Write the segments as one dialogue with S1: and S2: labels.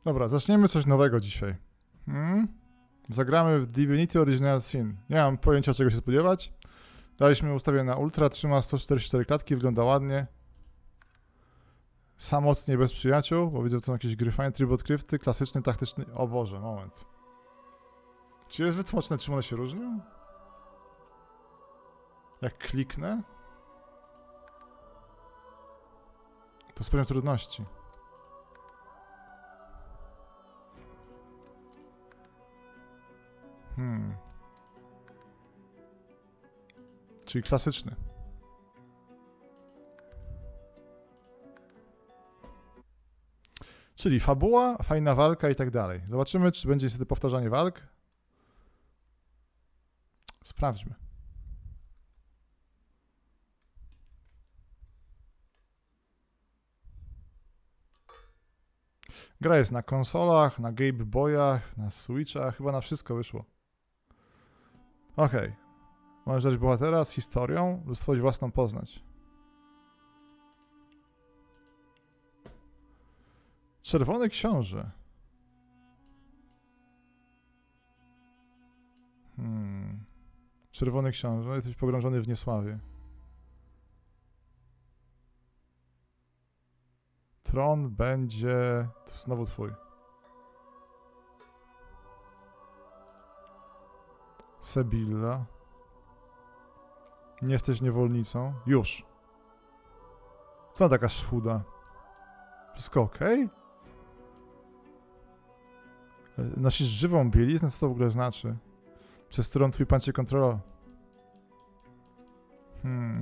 S1: Dobra, zaczniemy coś nowego dzisiaj. Zagramy w Divinity Original Sin. Nie mam pojęcia, czego się spodziewać. Daliśmy ustawienie na ultra, trzyma 144 klatki, wygląda ładnie. Samotnie, bez przyjaciół, bo widzę, że to są jakieś gry fajne. Tryb odkrywty, klasyczny, taktyczny. O Boże, moment. Czy jest wytłumaczone, czym one się różnią? Jak kliknę? To z poziom trudności. Czyli klasyczny. Czyli fabuła, fajna walka i tak dalej. Zobaczymy, czy będzie niestety powtarzanie walk. Sprawdźmy. Gra jest na konsolach, na Game Boyach, na Switchach, chyba na wszystko wyszło. Okej. Możesz dać bohatera z historią lub stworzyć własną poznać. Czerwony książę. Czerwony książę, jesteś pogrążony w niesławie. Tron będzie znowu twój. Sebilla. Nie jesteś niewolnicą. Już. Co ona taka chuda? Wszystko okej? Nosisz żywą bieliznę? Co to w ogóle znaczy? Przez którą twój pan cię kontrolował?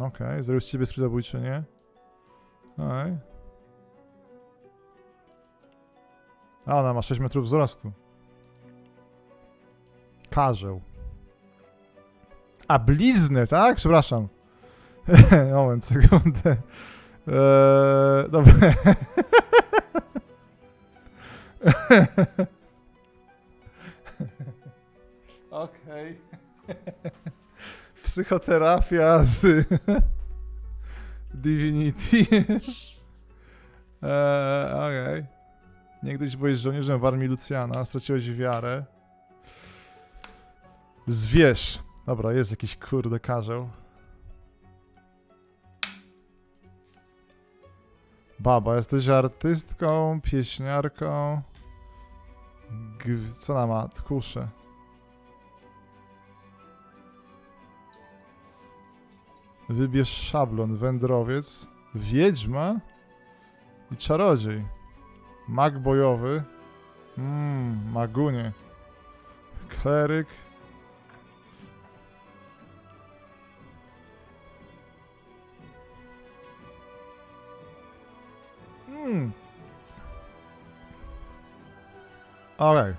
S1: Okej. Zrobił z ciebie skrytobójczynię. Okej. A, ona ma 6 metrów wzrostu. Karzeł. A, bliznę, tak? Przepraszam. Moment, sekundę. Dobra. Okej. Psychoterapia z Divinity. Okej. Niegdyś byłeś żołnierzem w armii Lucjana, straciłeś wiarę. Zwierz. Dobra, jest jakiś kurde karzeł. Baba, jesteś artystką, pieśniarką. Co ona ma? Tkusze. Wybierz szablon, wędrowiec, wiedźma i czarodziej. Mag bojowy. Magunie. Kleryk. Okej.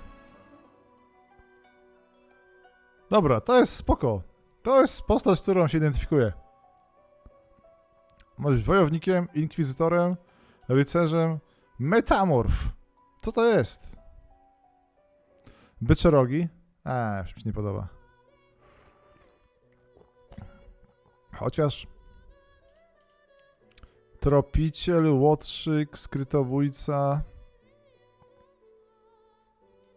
S1: Dobra, to jest spoko. To jest postać, z którą się identyfikuję. Możesz być wojownikiem, inkwizytorem, rycerzem, metamorf. Co to jest? Bycze rogi? Już mi się nie podoba. Chociaż... Tropiciel, łotrzyk, skrytobójca...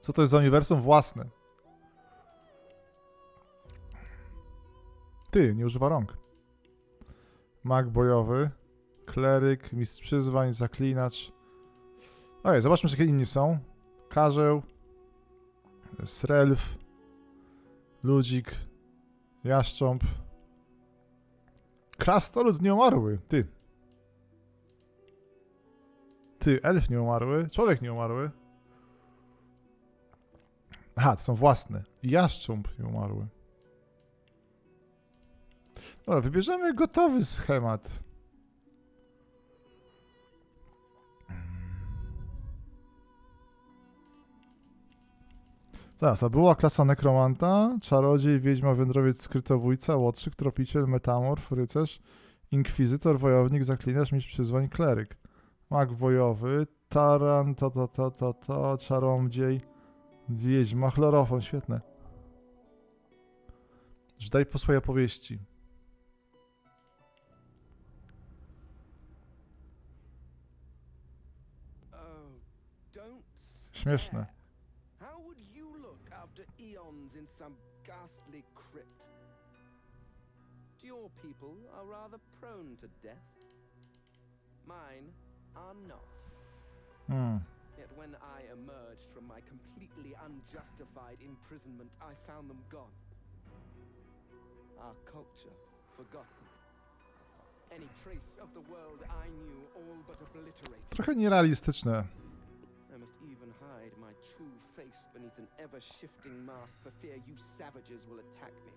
S1: Co to jest za uniwersum własne? Ty, nie używa rąk. Mag bojowy, kleryk, mistrz przyzwań, zaklinacz. Okej, zobaczmy, jakie inni są. Karzeł, srelf, ludzik, jaszcząb. Krasnolud nieumarły, ty. Ty, elf nieumarły, człowiek nieumarły. Aha, to są własne. Jaszcząb nieumarły. Dobra, wybierzemy gotowy schemat. Teraz, to była klasa nekromanta, czarodziej, wiedźma, wędrowiec, skrytobójca, łotrzyk, tropiciel, metamorf, rycerz, inkwizytor, wojownik, zaklinacz, mistrz przyzwań, kleryk. Mag bojowy, taran, czarodziej, wiedźma, chlorofon, świetne. Daj po swojej opowieści. Śmieszne.
S2: How would you look after eons in some ghastly crypt? Your people are rather prone to death. Mine are not. Yet when I emerged from my completely unjustified imprisonment, I found them gone. Our culture forgotten. Any trace of the world I knew all but obliterated.
S1: Trochę nierealistyczne.
S2: I must even hide my true face beneath an ever-shifting mask for fear you savages will attack me.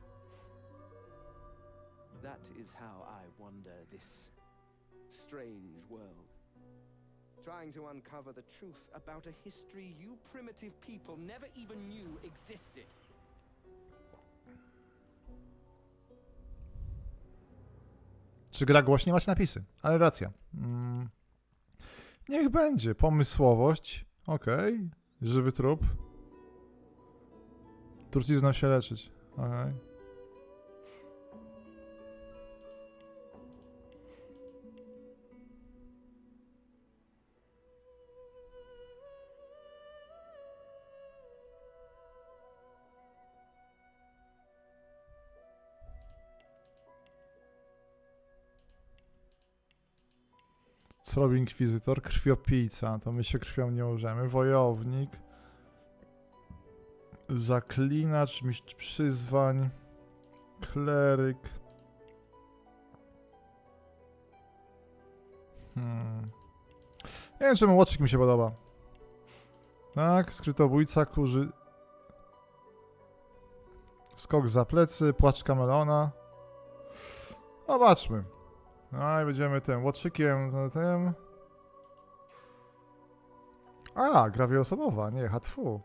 S2: That is how I wander this strange world. Trying to uncover the truth about a history you primitive people never even knew existed.
S1: Czy gra głośniej? Macie napisy, ale racja. Niech będzie. Pomysłowość. Okej. Żywy trup. Trucizną się leczyć. Okej. Co robi inkwizytor? Krwiopijca. To my się krwią nie możemy. Wojownik. Zaklinacz, mistrz przyzwań. Kleryk. Nie wiem, czemu łotrzyk mi się podoba. Tak, skrytobójca, kurzy... Skok za plecy, płaczka melona. Zobaczmy. No i będziemy tym łotrzykiem, tym. A, gra wieloosobowa, nie, hatfu.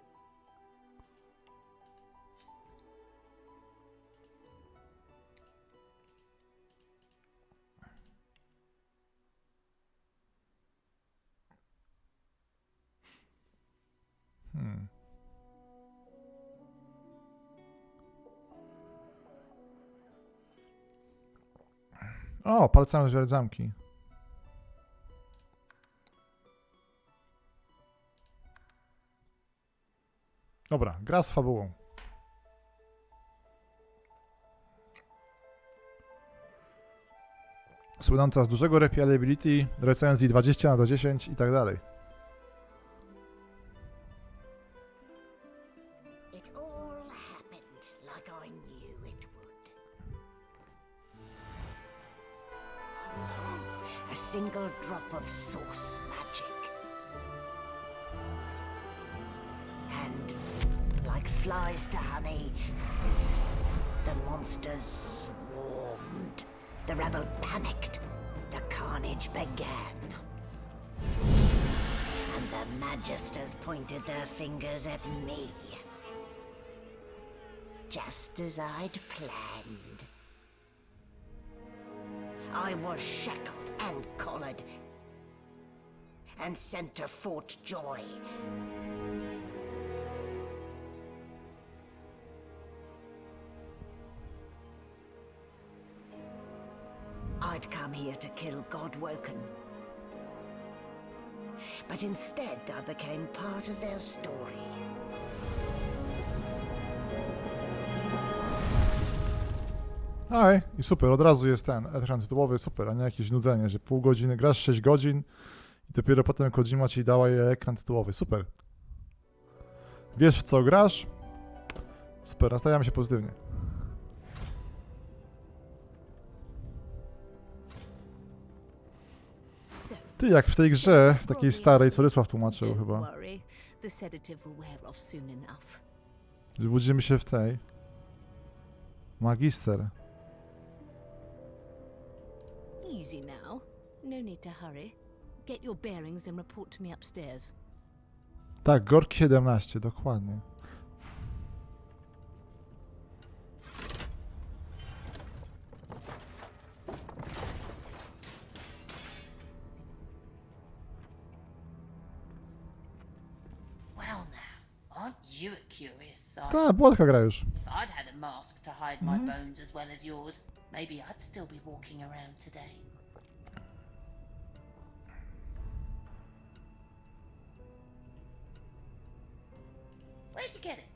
S1: O, palcami zwierać zamki. Dobra, gra z fabułą. Słynąca z dużego replayability, recenzji 20/10 i tak dalej.
S3: Single drop of source magic. And like flies to honey, the monsters swarmed. The rebel panicked. The carnage began. And the magisters pointed their fingers at me. Just as I'd planned. I was shackled and collared, and sent to Fort Joy. I'd come here to kill Godwoken, but instead I became part of their story.
S1: Aj, i super, od razu jest ten ekran tytułowy, super, a nie jakieś nudzenie, że pół godziny grasz, 6 godzin i dopiero potem Kojima ci dała ekran tytułowy, super. Wiesz w co grasz? Super, nastawiamy się pozytywnie. Ty, jak w tej grze, takiej starej, co Rysław tłumaczył chyba. Budzimy się w tej. Magister.
S4: Easy now. No need to hurry. Get your bearings and report to me upstairs.
S1: Tak, Gorki 17, dokładnie.
S5: Well now, aren't you a curious sight?
S1: Ta, Błodka gra już.
S5: If I'd had a mask to hide my bones as well as yours, maybe I'd still be walking around today. Where'd you get it?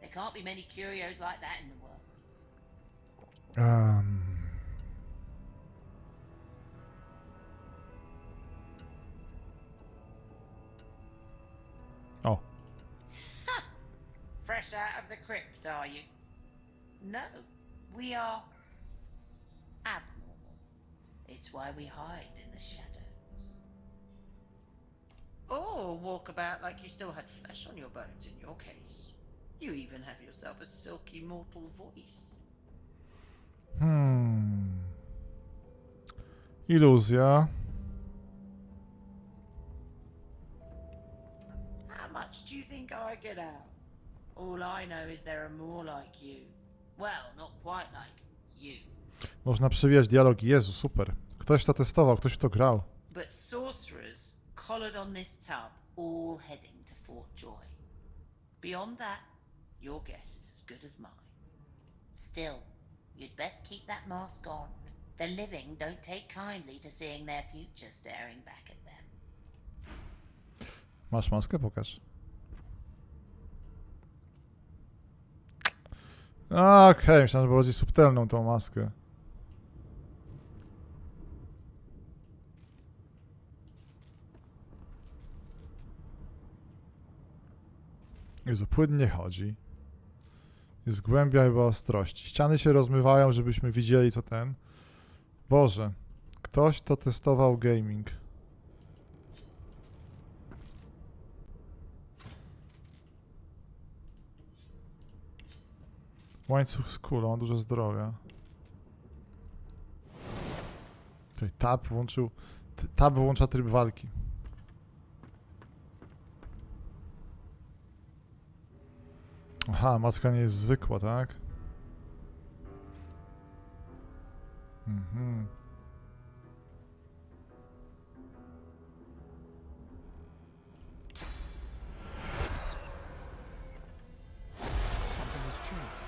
S5: There can't be many curios like that in the world.
S1: O.
S5: Fresh out of the crypt, are you? No, we are abnormal. It's why we hide in the shadows. Or walk about like you still had flesh on your bones in your case. You even have yourself a silky mortal voice.
S1: Iluzja.
S5: How much do you think I get out? All I know is there are more like you. Well, not quite like you.
S1: Można przewijać dialogi. Jezu, super. Ktoś to testował, ktoś w to grał.
S5: But sorcerers collared on this tub, all heading to Fort Joy. Beyond that, your guess is as good as mine. Still, you'd best keep that mask on. The living don't take kindly to seeing their future staring back at them.
S1: Masz maskę? Pokaż. Okej, myślałem, że było bardziej subtelną tą maskę. Jezu, płynnie chodzi. Jest głębia chyba ostrości. Ściany się rozmywają, żebyśmy widzieli co ten. Boże, ktoś to testował gaming. Łańcuch z kulą, dużo zdrowia. Tutaj tab włącza tryb walki. Aha, maska nie jest zwykła, tak? Mhm.
S6: Something has changed.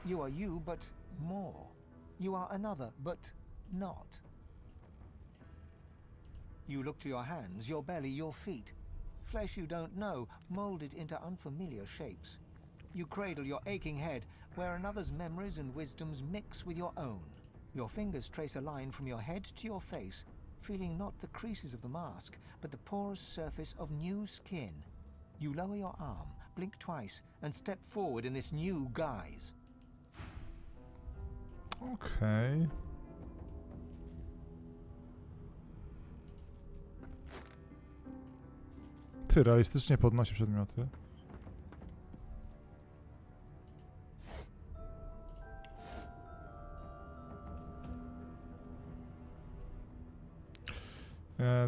S6: You are you, but more. You are another, but not. You look to your hands, your belly, your feet. Flesh you don't know, molded into unfamiliar shapes. You cradle your aching head, where another's memories and wisdoms mix with your own. Your fingers trace a line from your head to your face, feeling not the creases of the mask, but the porous surface of new skin. You lower your arm, blink twice, and step forward in this new guise.
S1: Okej. Ty, realistycznie podnosi przedmioty.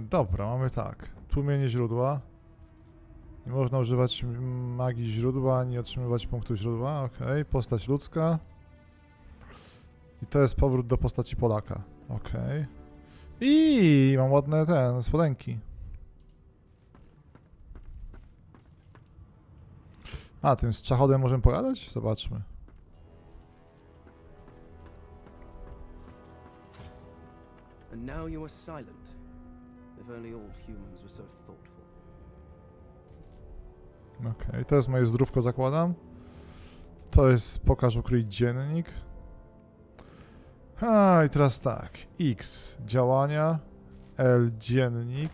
S1: Dobra, mamy tak. Tłumienie źródła. Nie można używać magii źródła, ani otrzymywać punktu źródła. Okej, postać ludzka. I to jest powrót do postaci Polaka. Okej. I mam ładne spodenki. A, tym z czachodem możemy pogadać? Zobaczmy.
S2: And now you are silent. If only all humans were so thoughtful.
S1: Okej, to jest moje zdrówko, zakładam. To jest pokaż ukryć dziennik. A, i teraz tak. X działania. L dziennik.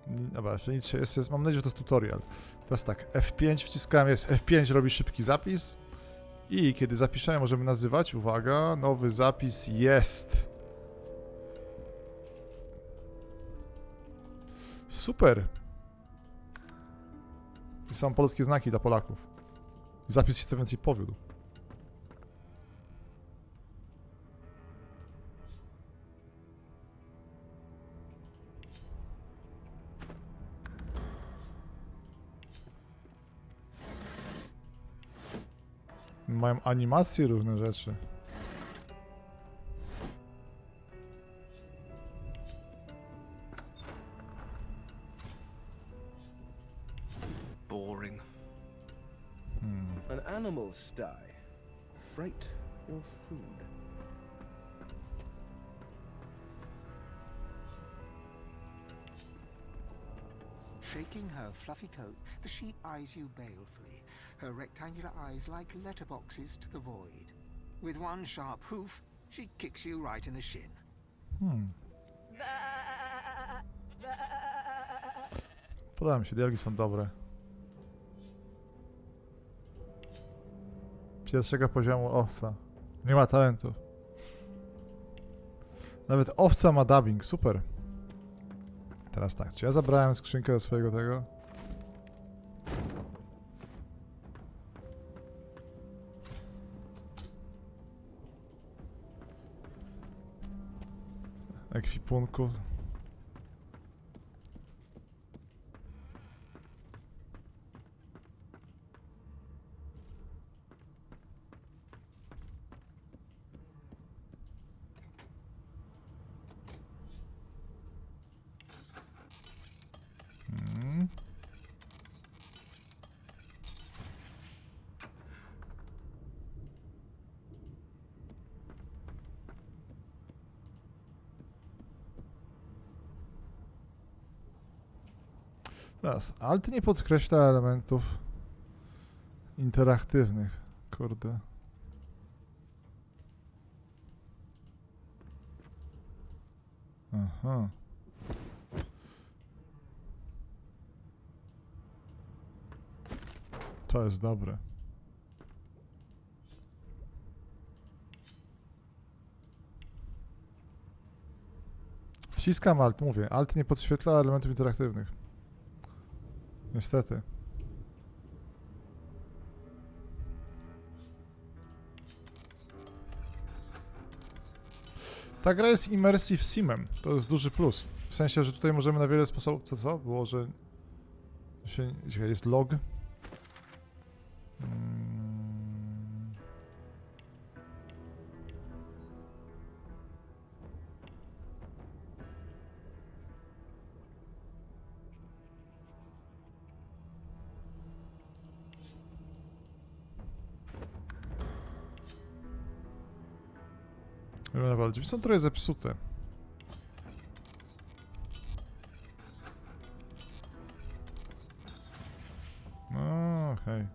S1: Dobra, jeszcze nic się jest. Mam nadzieję, że to jest tutorial. Teraz tak, F5 wciskałem, jest F5, robi szybki zapis. I kiedy zapiszemy, możemy nazywać. Uwaga, nowy zapis jest. Super. I są polskie znaki dla Polaków. Zapis się co więcej powiódł. Mają animacje, różne rzeczy.
S2: Boring. An animal's die. Freight or food?
S6: Shaking her fluffy coat, the sheep eyes you balefully, her rectangular eyes like letterboxes to the void. With one sharp hoof, she kicks you right in the shin.
S1: Podoba mi się, dialogi są dobre. Pierwszego poziomu owca. Nie ma talentów. Nawet owca ma dubbing, super. Teraz tak, czy ja zabrałem skrzynkę do swojego tego? Ekwipunku. Teraz, alt nie podkreśla elementów interaktywnych. Kurde. Aha. To jest dobre. Wciskam alt, mówię. Alt nie podświetla elementów interaktywnych. Niestety. Ta gra jest immersive simem. To jest duży plus. W sensie, że tutaj możemy na wiele sposobów... Co? Było, że... Jest log. Drzwi są trochę zepsute. No, okej.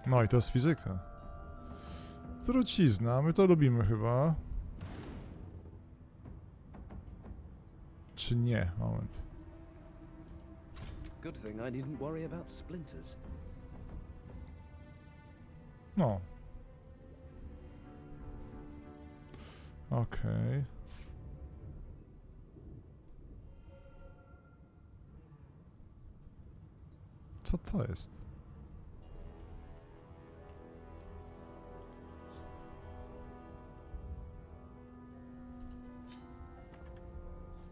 S1: No i to jest fizyka. Trucizna, my to lubimy chyba. Czy nie? Moment.
S2: Good thing I needn't worry about splinters.
S1: No. Okej. Co to jest?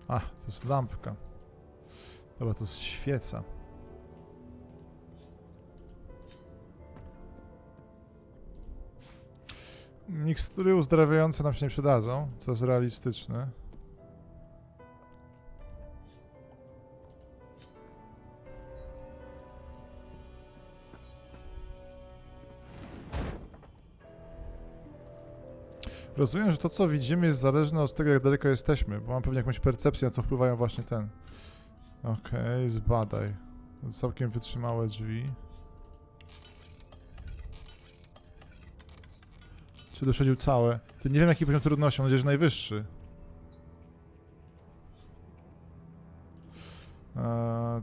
S1: A, to jest lampka. Dobra, to jest świeca. Mikstury uzdrawiające nam się nie przydadzą, co jest realistyczne. Rozumiem, że to, co widzimy, jest zależne od tego, jak daleko jesteśmy, bo mam pewnie jakąś percepcję, na co wpływają właśnie ten. Okej, zbadaj. Całkiem wytrzymałe drzwi. Czy doprzedził całe? Ty nie wiem, jaki poziom trudności, mam nadzieję, że najwyższy.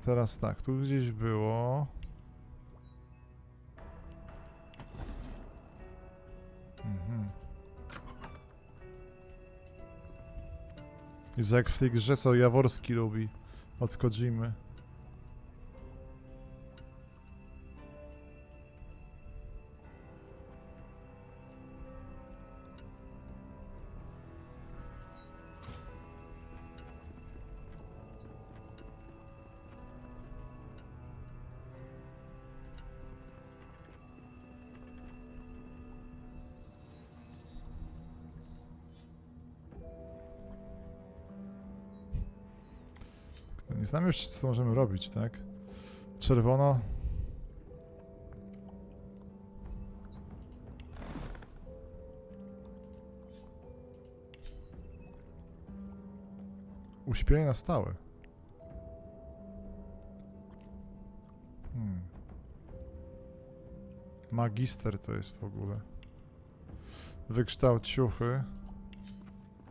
S1: Teraz tak, tu gdzieś było. Jest jak w tej grze, co Jaworski lubi od Kojimy. Nie znamy jeszcze, co możemy robić, tak? Czerwono. Uśpienie na stałe. Magister to jest w ogóle. Wykształt ciuchy.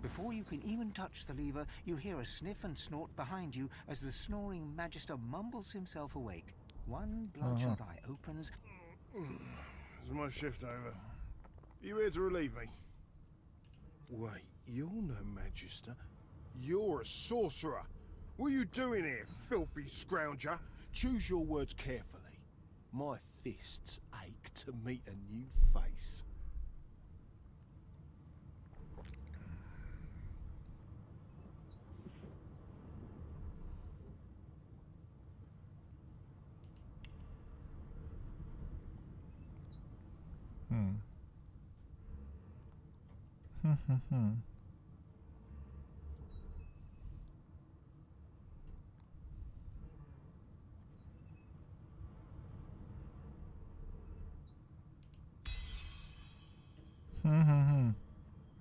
S6: Before you can even touch the lever, you hear a sniff and snort behind you as the snoring magister mumbles himself awake. One bloodshot eye opens.
S7: Is my shift over? You here to relieve me? Wait, you're no magister. You're a sorcerer. What are you doing here, filthy scrounger? Choose your words carefully. My fists ache to meet a new face.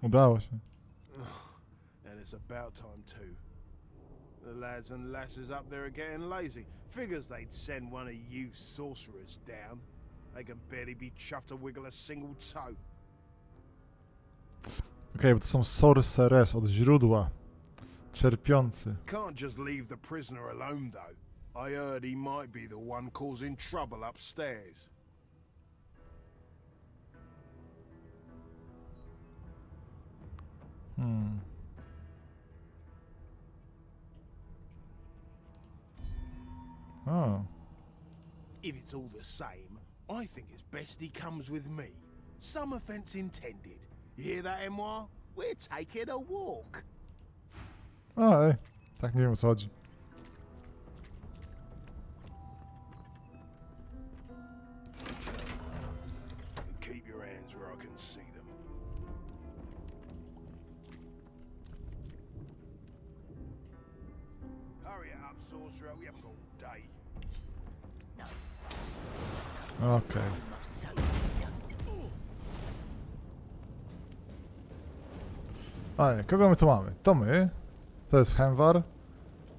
S1: Udało się.
S7: And it's about time too. The lads and lasses up there are getting lazy. Figures they'd send one of you sorcerers down. They can barely be chuffed to wiggle a single toe.
S1: Okej, bo to są sorceress od źródła. Czerpiący.
S7: Can't just leave the prisoner alone though. I heard he might be the one causing trouble upstairs.
S1: O.
S7: If it's all the same, I think it's best he comes with me. Some offence intended. You hear that, Emoire? We're taking a walk.
S1: Ej, tak nie wiem, o co chodzi.
S7: Keep your hands where I can see them. Hurry it up, sorcerer. We haven't got all day.
S1: Okej. Ej, kogo my tu mamy? To my. To jest Hemwar.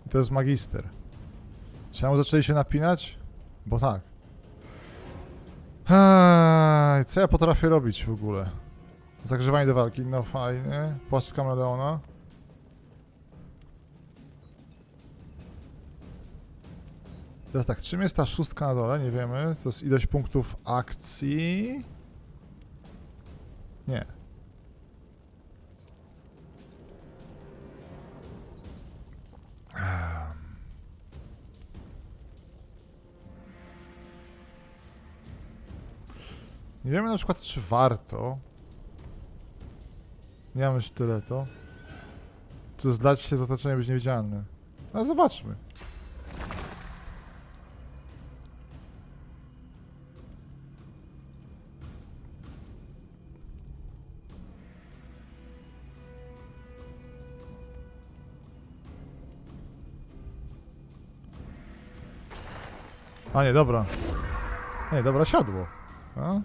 S1: I to jest Magister. Czemu zaczęli się napinać? Bo tak. Co ja potrafię robić w ogóle? Zagrzewanie do walki, no fajnie. Płaszcz kameleona. Teraz tak, czym jest ta szóstka na dole? Nie wiemy. To jest ilość punktów akcji. Nie. Nie wiemy na przykład, czy warto. Nie mamy sztyletu. Czy zdać się z otoczenia być niewidzialny. Ale zobaczmy. A nie, dobra. Nie, dobra, siadło. A?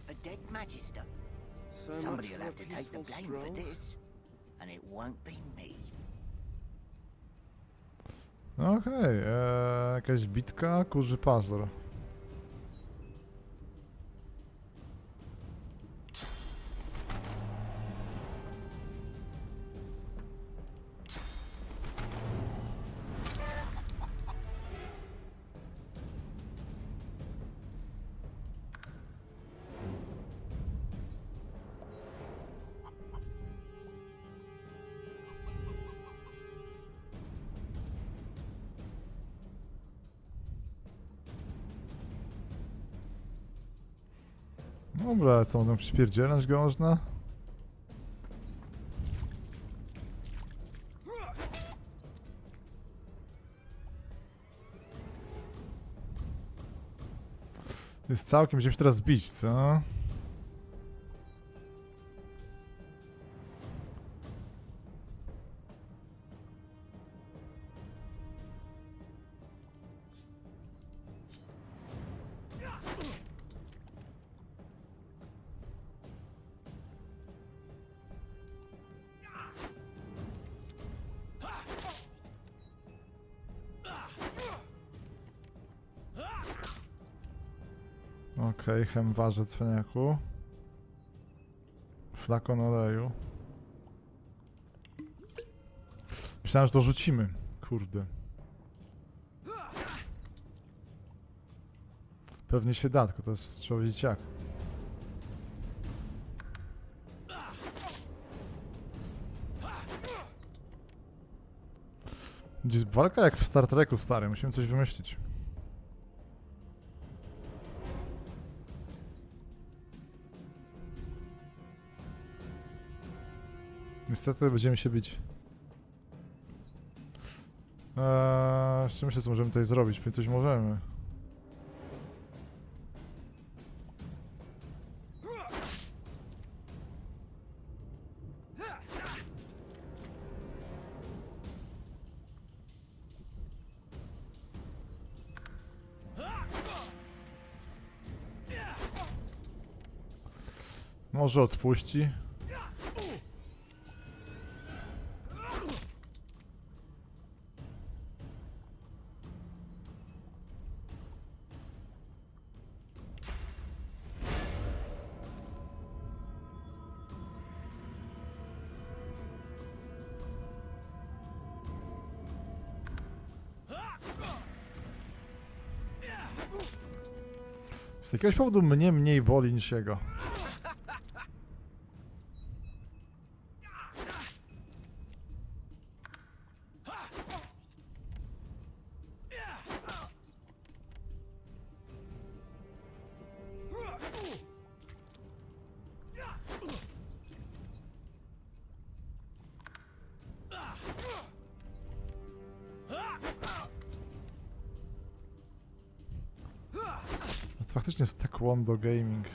S3: A dead magister. Somebody will have to take the blame for this, and it won't be me.
S1: Okej, jakaś bitka, kurzy pazur. Dobra, co będą przypierdzielać go można? Jest całkiem, będziemy się teraz bić, co? Okej, chemwarze cwaniaku. Flakon oleju. Myślałem, że to rzucimy. Kurde. Pewnie się da, tylko to jest, trzeba wiedzieć jak. Walka jak w Star Treku stary, musimy coś wymyślić. Niestety będziemy się bić. Jeszcze myślę, co możemy tutaj zrobić, więc coś możemy. Może odpuści. Z jakiegoś powodu mnie mniej boli niż jego. To faktycznie jest taekwondo gaming.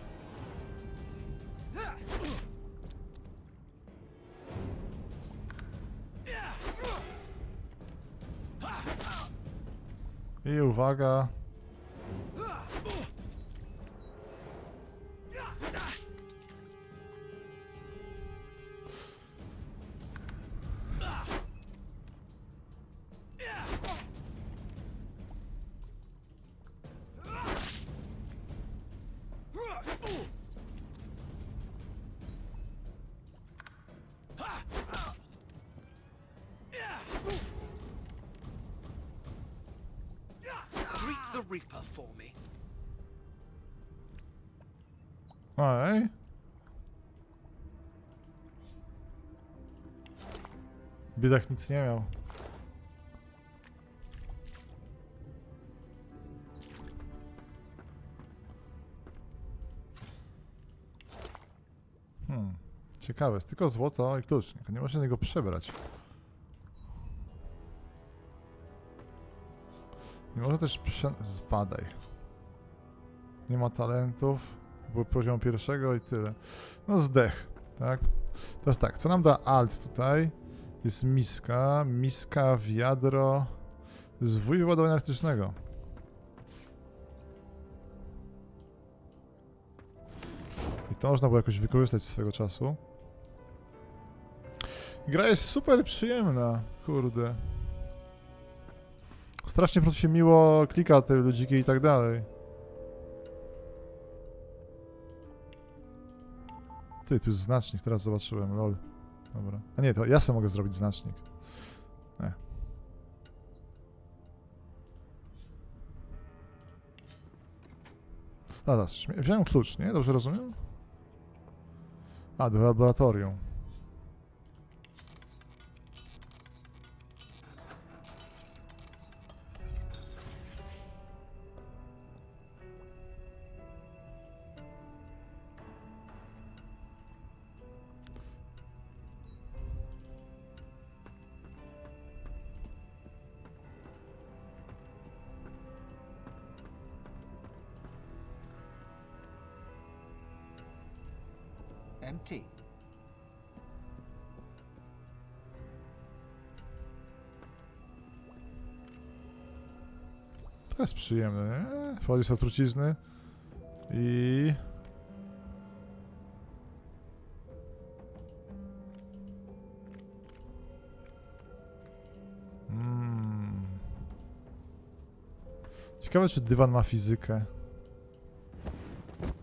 S1: I uwaga.
S2: The Reaper for me.
S1: Ej. Biedak nic nie miał. Ciekawe, jest tylko złoto i klucznik. Nie można niego przebrać. Nie można też zbadaj. Nie ma talentów. Był poziom pierwszego i tyle. No zdech, tak? Teraz tak, co nam da alt tutaj? Jest miska, miska, wiadro, zwój wyładowania elektrycznego. I to można było jakoś wykorzystać swego czasu. Gra jest super przyjemna, kurde. Strasznie po prostu się miło klika te ludziki i tak dalej. Ty, tu jest znacznik, teraz zobaczyłem, lol. Dobra. A nie, to ja sobie mogę zrobić znacznik. Nie. Zaraz, wziąłem klucz, nie? Dobrze rozumiem? A, do laboratorium.
S6: Empty.
S1: To jest przyjemne, nie? Wchodzi są trucizny i... Ciekawe, czy dywan ma fizykę.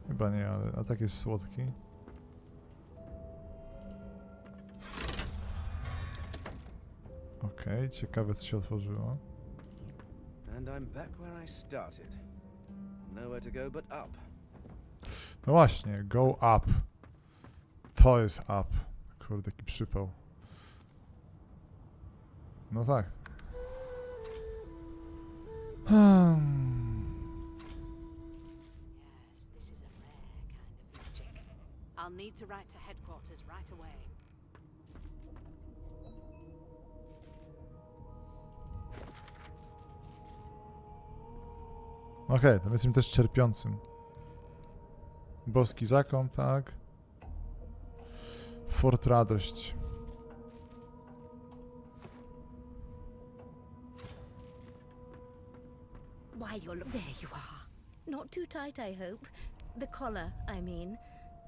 S1: Chyba nie, ale a tak jest słodki. Okej, ciekawe, co się otworzyło.
S2: And I'm back where I started. Nowhere to go but up.
S1: No właśnie, go up. To jest up. Kurde, jaki przypał. No tak.
S8: Yes, this is a rare kind of magic. I'll need to write to headquarters right away.
S1: Okej, to jestem też cierpiącym. Boski zakon, tak. Fort Radość.
S4: Why, there you are. Not too tight, I hope. The collar, I mean.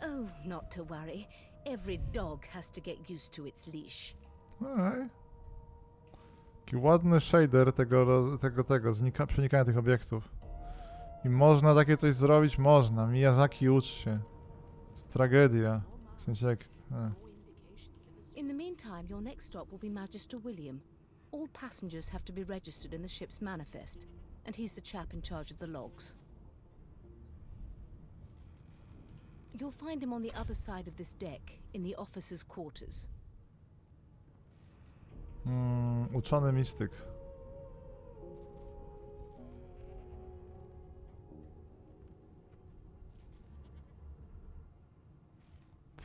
S4: Oh, not to worry. Every dog has to get used to its leash.
S1: Okej. Taki ładny shader przenikania tych obiektów. I można takie coś zrobić? Można. Miyazaki uczy się. To tragedia. W sensie jak...
S4: In the meantime, your next stop will be Magister William. All passengers have to be registered in the ship's manifest, and he's the chap in charge of the logs. You'll find him on the other side of this deck, in the officers' quarters.
S1: Uczony mistyk.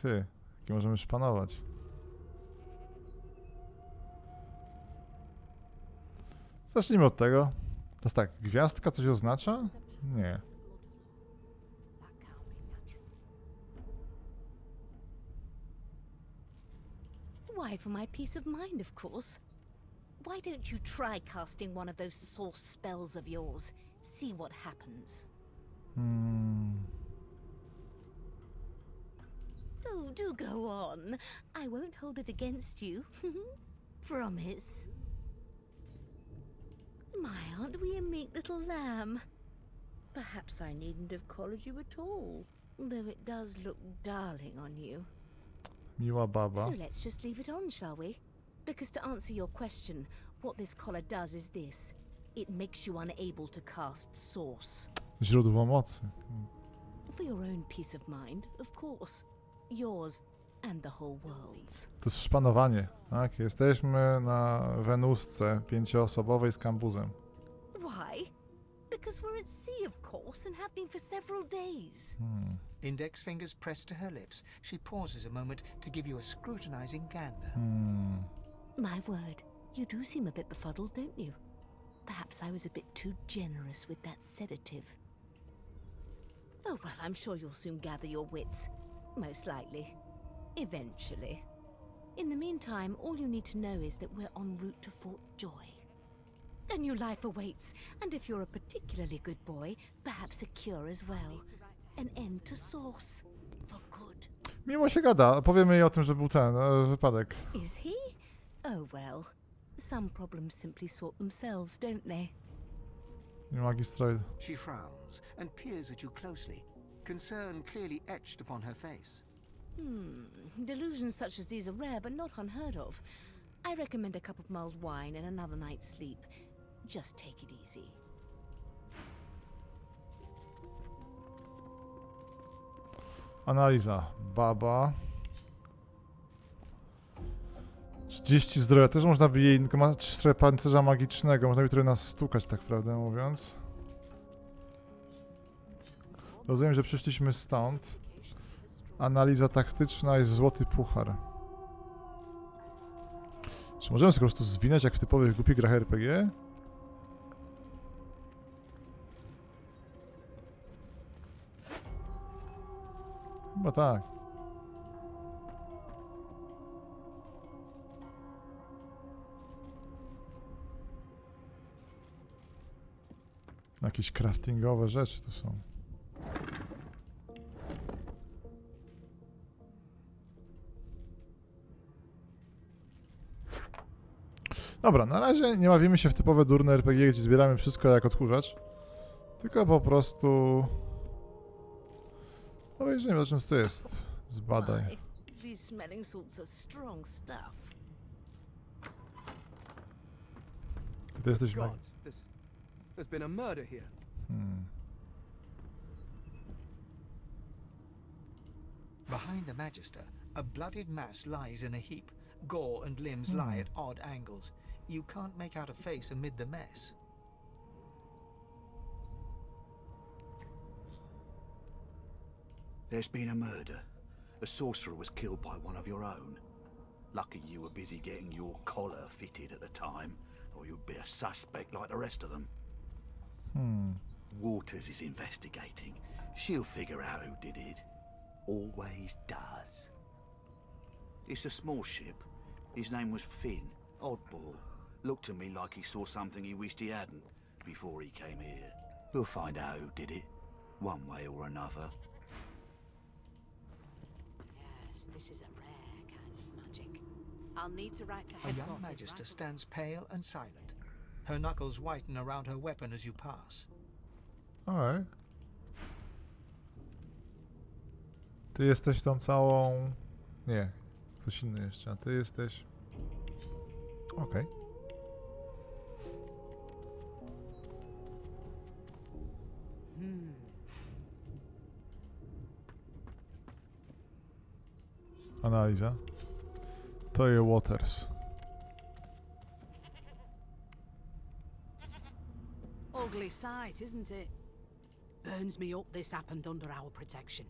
S1: Ty, jaki możemy szpanować. Zacznijmy od tego. To jest tak, gwiazdka coś oznacza? Nie.
S4: Why, for my peace of mind, of course. Why don't you try casting one of those source spells of yours? See what happens. Oh, do go on. I won't hold it against you. Promise. My, aren't we a meek little lamb? Perhaps I needn't have collared you at all, though it does look darling on you.
S1: Miła baba.
S4: So let's just leave it on, shall we? Because to answer your question, what this collar does is this. It makes you unable to cast source.
S1: Źródło mocy.
S4: For your own peace of mind, of course. Yours and the whole world's.
S1: To jest szpanowanie. Tak, jesteśmy na Wenusce 5-osobowej z kambuzem.
S4: Why? Because we're at sea, of course, and have been for several days.
S6: Index fingers pressed to her lips, she pauses a moment to give you a scrutinizing gander.
S4: My word, you do seem a bit befuddled, don't you? Perhaps I was a bit too generous with that sedative. Oh, well, I'm sure you'll soon gather your wits. Most likely. Eventually. In the meantime, all you need to know is that we're en route to Fort Joy. A new life awaits, and if you're a particularly good boy, perhaps a cure as well. An end to source. For good.
S1: Miło się gada. Powiemy jej o tym, że był ten wypadek.
S4: Is he? Oh well. Some problems simply sort themselves, don't they?
S1: Magistroid.
S6: She frowns and peers at you closely, concern clearly etched upon her face.
S4: Delusions such as these are rare, but not unheard of. I recommend a cup of mulled wine and another night's sleep. Just take it easy.
S1: Analiza. Baba. 30 zdrowia. Też można by jej... Ma 3 pancerza magicznego. Można by trochę nas stukać, tak prawdę mówiąc. Rozumiem, że przyszliśmy stąd. Analiza taktyczna jest złoty puchar. Czy możemy sobie po prostu zwinąć jak w typowych głupich grach RPG? Chyba tak. Jakieś craftingowe rzeczy to są. Dobra, na razie nie bawimy się w typowe durne RPG, gdzie zbieramy wszystko jak odkurzacz. Tylko po prostu... Obejrzyjmy, o czym to jest. Zbadaj.
S4: My, these smelling salts are strong stuff.
S1: Ty jesteś...
S2: Gods, there's been a murder here.
S6: Behind the Magister, a bloodied mass lies in a heap. Gore and limbs lie at odd angles. You can't make out a face amid the mess.
S9: There's been a murder. A sorcerer was killed by one of your own. Lucky you were busy getting your collar fitted at the time, or you'd be a suspect like the rest of them. Waters is investigating. She'll figure out who did it. Always does. It's a small ship. His name was Finn. Oddball. Looked to me like he saw something he wished he hadn't before he came here. We'll find out who did it, one way or another.
S8: Yes, this is a rare kind of magic. I'll need to write to
S6: A young
S8: headquarters.
S6: Magister
S8: right
S6: stands pale and silent. Her knuckles whiten around her weapon as you pass.
S1: Alright. Ty jesteś tą całą... Nie, ktoś inny jeszcze, a ty jesteś... Okej. Analiza. To jest Waters.
S8: Ugly sight, isn't it? Burns me up this happened under our protection.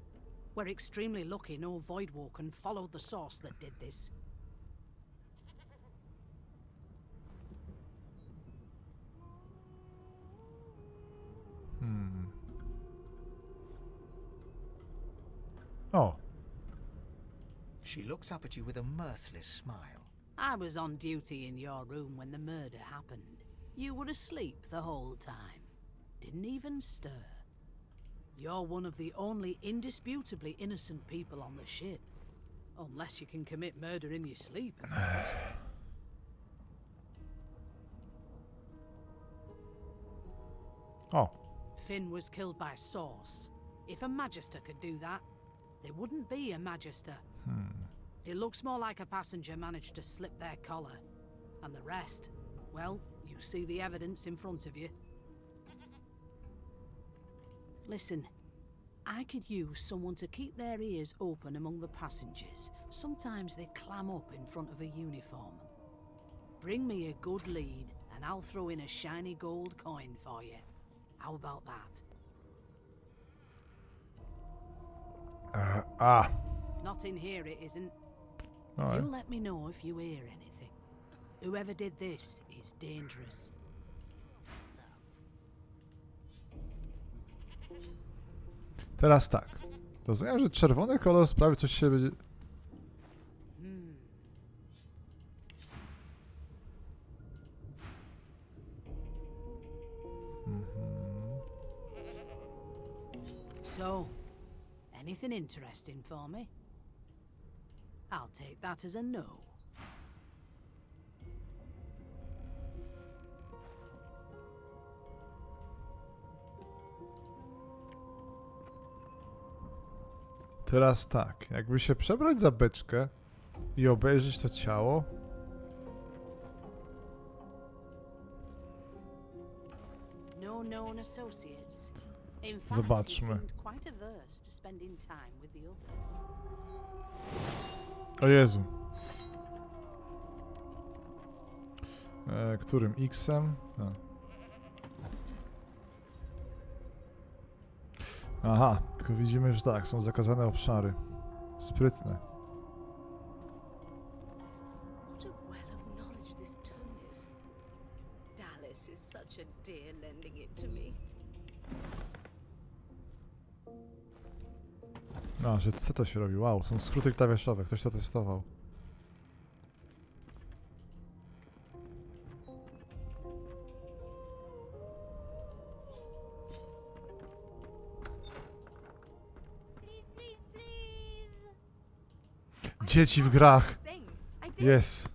S8: We're extremely lucky no Voidwalker followed the source that did this.
S1: O,
S6: She looks up at you with a mirthless smile.
S8: I was on duty in your room when the murder happened. You were asleep the whole time. Didn't even stir. You're one of the only indisputably innocent people on the ship. Unless you can commit murder in your sleep, of course.
S1: o.
S8: Finn was killed by Source. If a Magister could do that, there wouldn't be a Magister. It looks more like a passenger managed to slip their collar. And the rest, well, you see the evidence in front of you. Listen, I could use someone to keep their ears open among the passengers. Sometimes they clam up in front of a uniform. Bring me a good lead, and I'll throw in a shiny gold coin for you. How about that? Not in here, it isn't.
S1: Alright.
S8: You let me know if you hear anything. Whoever did this is dangerous.
S1: Teraz tak. Rozumiem, że czerwony kolor sprawi, coś się będzie...
S8: So, anything interesting for me? I'll take that as a no.
S1: Teraz tak, jakby się przebrać za beczkę i obejrzeć to ciało.
S8: No known associates. In fact,
S1: Zobaczmy.
S8: he seemed quite averse to spending time with the others.
S1: O Jezu. Którym? X-em? A. Aha, tylko widzimy, że tak, są zakazane obszary. Sprytne.
S4: What a well of knowledge this tome is. Dallas is such a dear lending it to me.
S1: A, że co to się robi? Wow, są skróty klawiszowe. Ktoś to testował. Dzieci w grach. Jest.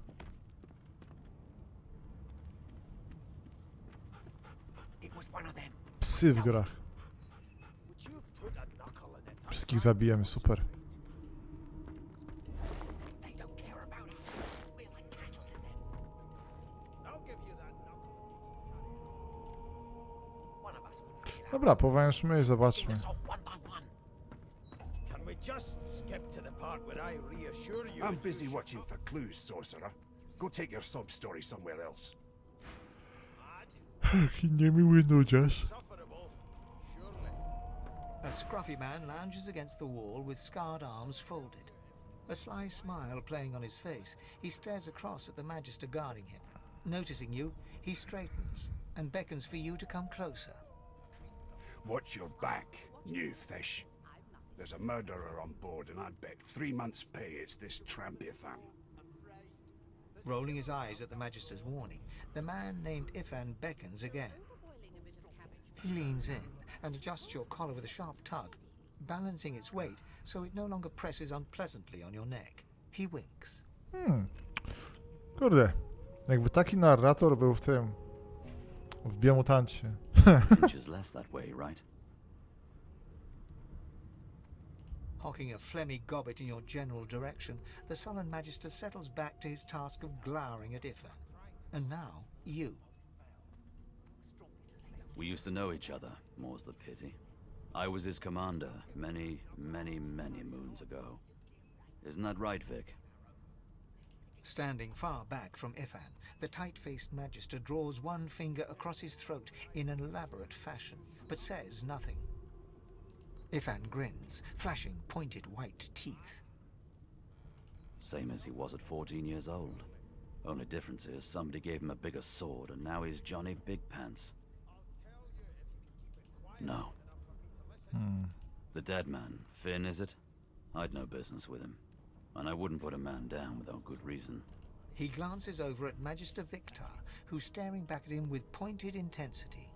S1: Psy w grach. Wszystkich zabijemy, super. Dobra, powężmy i zobaczmy.
S10: I'm busy watching for clues, sorcerer. Go take your sob story somewhere else.
S1: Jaki niemiły nudziarz.
S6: A scruffy man lounges against the wall with scarred arms folded. A sly smile playing on his face, he stares across at the Magister guarding him. Noticing you, he straightens and beckons for you to come closer.
S10: Watch your back, new fish. There's a murderer on board, and I'd bet 3 months' pay it's this tramp Ifan.
S6: Rolling his eyes at the Magister's warning, the man named Ifan beckons again. He leans in and adjusts your collar with a sharp tug, balancing its weight so it no longer presses unpleasantly on your neck. He winks.
S1: Kurde, jakby taki narrator był w tym, w Biomutancie.
S11: Inches less that way, right?
S6: Hawking a phlegmy gobbet in your general direction, the sullen Magister settles back to his task of glowering at Ifan. And now, you.
S11: We used to know each other, more's the pity. I was his commander many, many, many moons ago. Isn't that right, Vic?
S6: Standing far back from Ifan, the tight-faced Magister draws one finger across his throat in an elaborate fashion, but says nothing. Ifan grins, flashing pointed white teeth.
S11: Same as he was at 14 years old. Only difference is somebody gave him a bigger sword and now he's Johnny Big Pants. No. The dead man, Finn, is it? I'd no business with him. And I wouldn't put a man down without good reason.
S6: He glances over at Magister Victor, who's staring back at him with pointed intensity.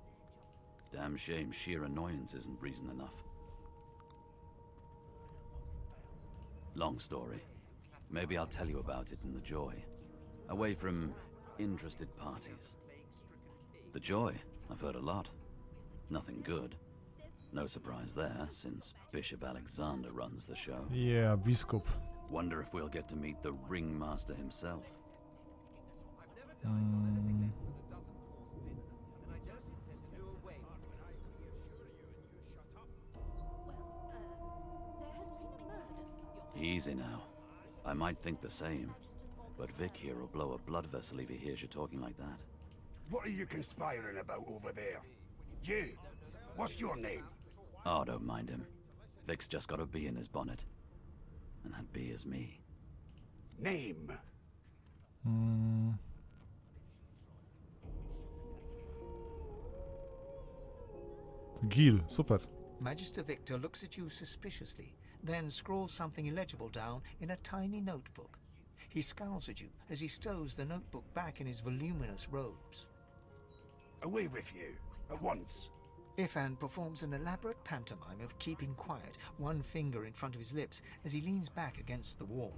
S11: Damn shame sheer annoyance isn't reason enough. Long story. Maybe I'll tell you about it in the Joy. Away from interested parties. The Joy, I've heard a lot. Nothing good. No surprise there, since Bishop Alexander runs the show.
S1: Yeah, biskup.
S11: Wonder if we'll get to meet the ringmaster himself. Easy now. I might think the same, but Vic here will blow a blood vessel if he hears you talking like that.
S10: What are you conspiring about over there? You! What's your name?
S11: Oh, don't mind him. Vic's just got a bee in his bonnet. And that bee is me.
S10: Name?
S1: Gil, super.
S6: Magister Victor looks at you suspiciously, then scrawls something illegible down in a tiny notebook. He scowls at you as he stows the notebook back in his voluminous robes.
S10: Away with you, at once.
S6: Ifan performs an elaborate pantomime of keeping quiet, one finger in front of his lips as he leans back against the wall.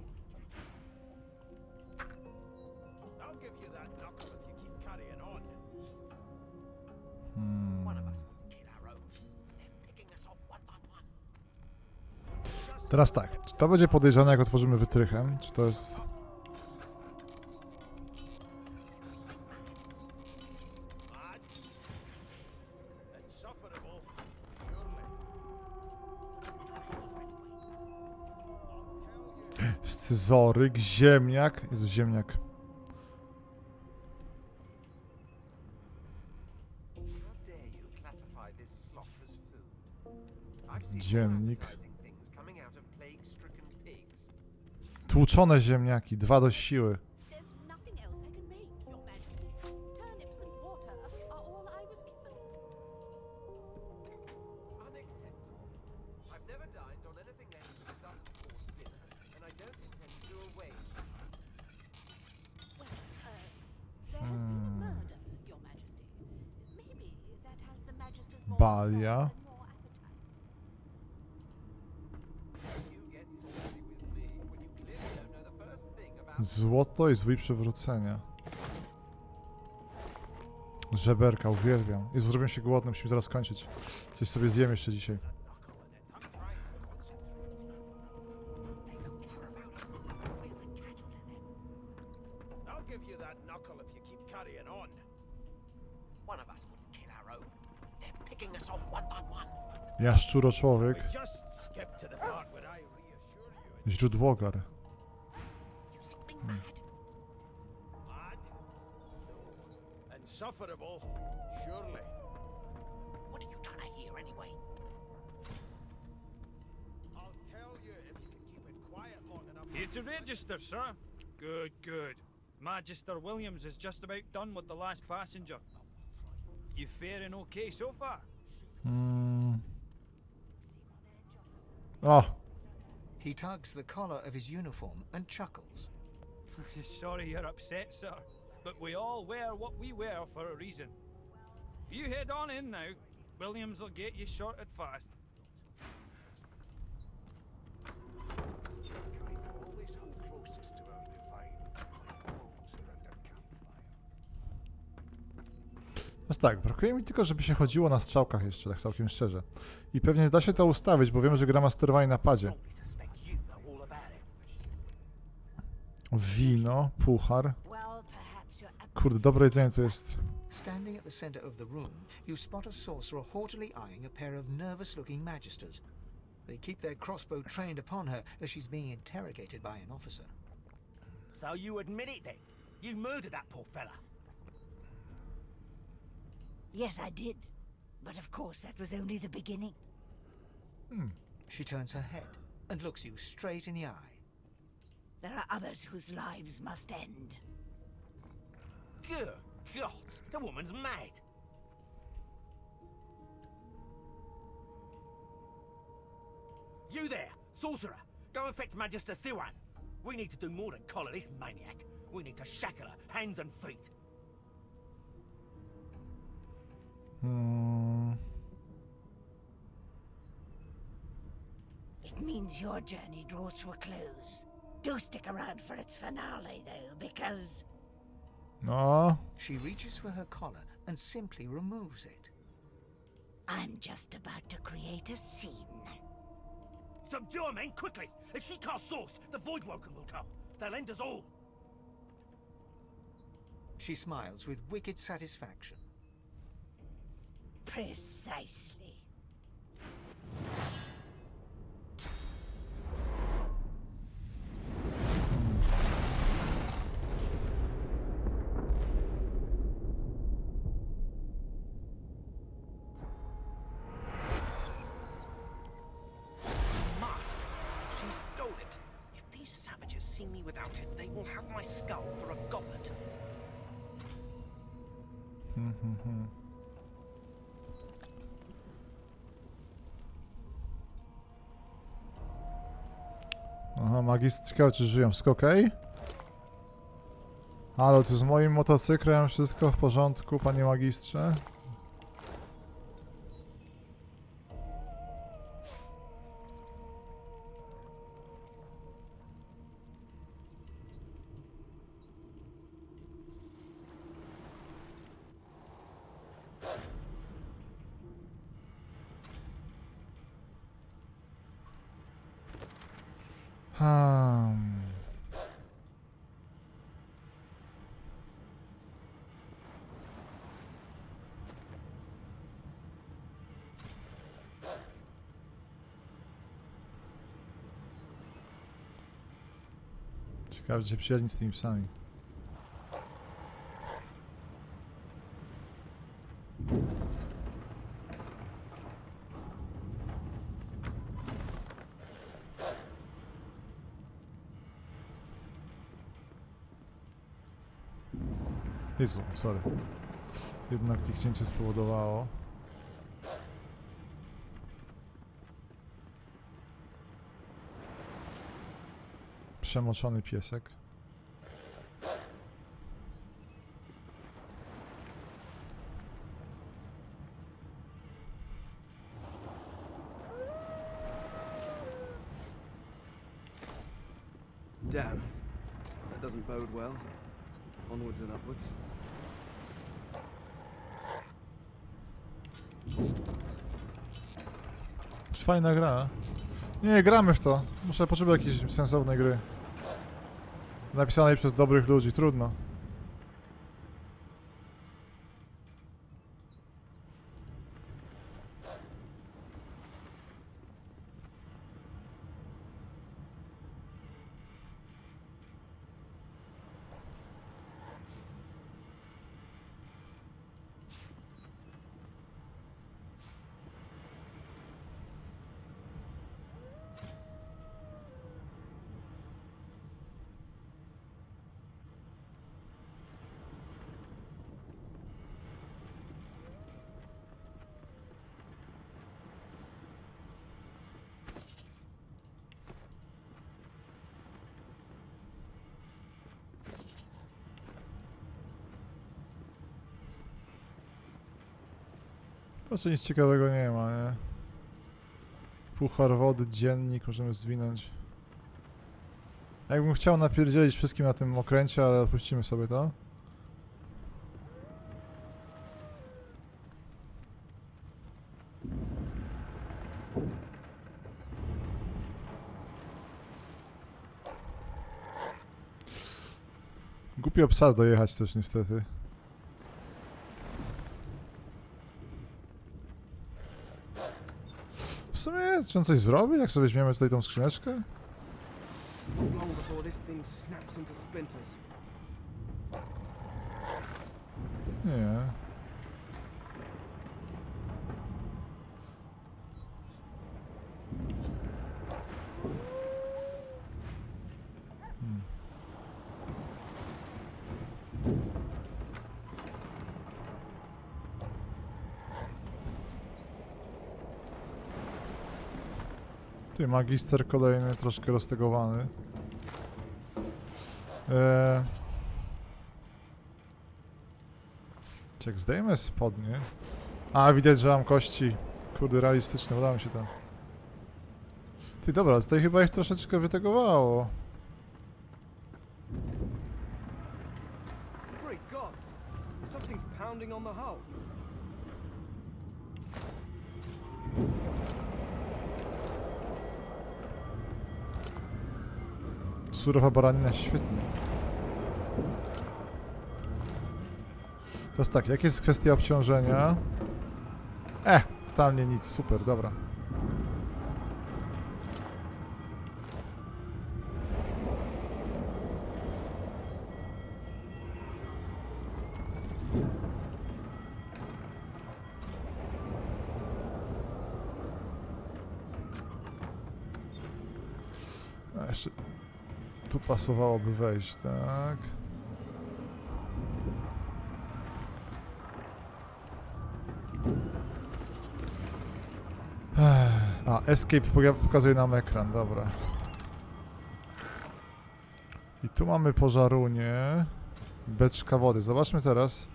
S7: I'll give you that knuckle if you keep carrying on.
S3: One of us will kill our own. They're picking us off one by one.
S1: Teraz tak, czy to będzie podejrzane, jak otworzymy wytrychem? Czy to jest... Scyzoryk, ziemniak. Jest ziemniak. Dziennik. Tłuczone ziemniaki, 2 do siły. Balia. Złoto i zwój przywrócenia. Żeberka, uwielbiam. Jezu, zrobię się głodny, musimy zaraz kończyć. Coś sobie zjem jeszcze dzisiaj. Jaszczuro człowiek. Źródłogar.
S7: Insufferable, surely.
S3: What are you trying to hear anyway?
S7: I'll tell you if you can keep it quiet long enough.
S12: Here to register, sir. Good, good. Magister Williams is just about done with the last passenger. You faring okay so far?
S1: O!
S6: He tugs the collar of his uniform and chuckles.
S12: Sorry you're upset, sir, but we all wear what we wear for a reason. You head on in now. Williams will get you sorted fast.
S1: Więc tak, brakuje mi tylko, żeby się chodziło na strzałkach jeszcze, tak całkiem szczerze. I pewnie da się to ustawić, bo wiemy, że gra ma sterowanie na padzie. Wino, puchar. Kurde, dobre jedzenie to jest.
S6: Standing at the center of the room, you spot a sorcerer haughtily eyeing a pair of nervous-looking magisters. They keep their crossbow trained upon her as she's being interrogated by an officer.
S13: So you admit it then? You murdered that poor fella?
S3: Yes, I did. But of course, that was only the beginning.
S6: She turns her head and looks you straight in the eye.
S3: There are others whose lives must end.
S13: Good God, the woman's mad. You there, sorcerer! Go and fetch Magister Siwan. We need to do more than collar this maniac. We need to shackle her, hands and feet.
S3: It means your journey draws to a close. Do stick around for its finale, though, because...
S1: No.
S6: She reaches for her collar and simply removes it.
S3: I'm just about to create a scene.
S13: Subdue her, men, quickly! If she casts source, the Voidwoken will come. They'll end us all.
S6: She smiles with wicked satisfaction.
S3: Precisely.
S14: Mask. She stole it. If these savages see me without it, they will have my skull for a goblet.
S1: Aha, magistr, ciekawe czy żyją. Wszystko okej? Halo, tu z moim motocyklem wszystko w porządku, panie magistrze? Ciekawe, że się przyjaźni z tymi psami. Jezu, sorry. Jednak kliknięcie spowodowało. Przemoczony piesek.
S14: Damn.
S2: That doesn't bode well. Onwards and upwards.
S1: Fajna gra. Nie, gramy w to. Potrzebuję jakiejś sensownej gry. Napisanej przez dobrych ludzi, trudno. Proszę, nic ciekawego nie ma, nie? Puchar wody, dziennik możemy zwinąć. Jakbym chciał napierdzielić wszystkim na tym okręcie, ale odpuścimy sobie to. Głupio psa dojechać też niestety. W sumie, czy on coś zrobi, jak sobie weźmiemy tutaj tą skrzyneczkę? Nie. Ty, magister kolejny, troszkę roztegowany. Jak zdejmę spodnie. A, widać, że mam kości. Kurde, realistyczne, udało mi się to. Ty, dobra, tutaj chyba ich troszeczkę wytegowało.
S2: Great gods! Something's pounding on the hull.
S1: Surowa baranina, świetnie. Teraz tak, jak jest kwestia obciążenia? Totalnie nic, super, dobra. A jeszcze tu pasowałoby wejść, tak? A, escape pokazuje nam ekran, dobra. I tu mamy pożarunię. Beczka wody. Zobaczmy teraz.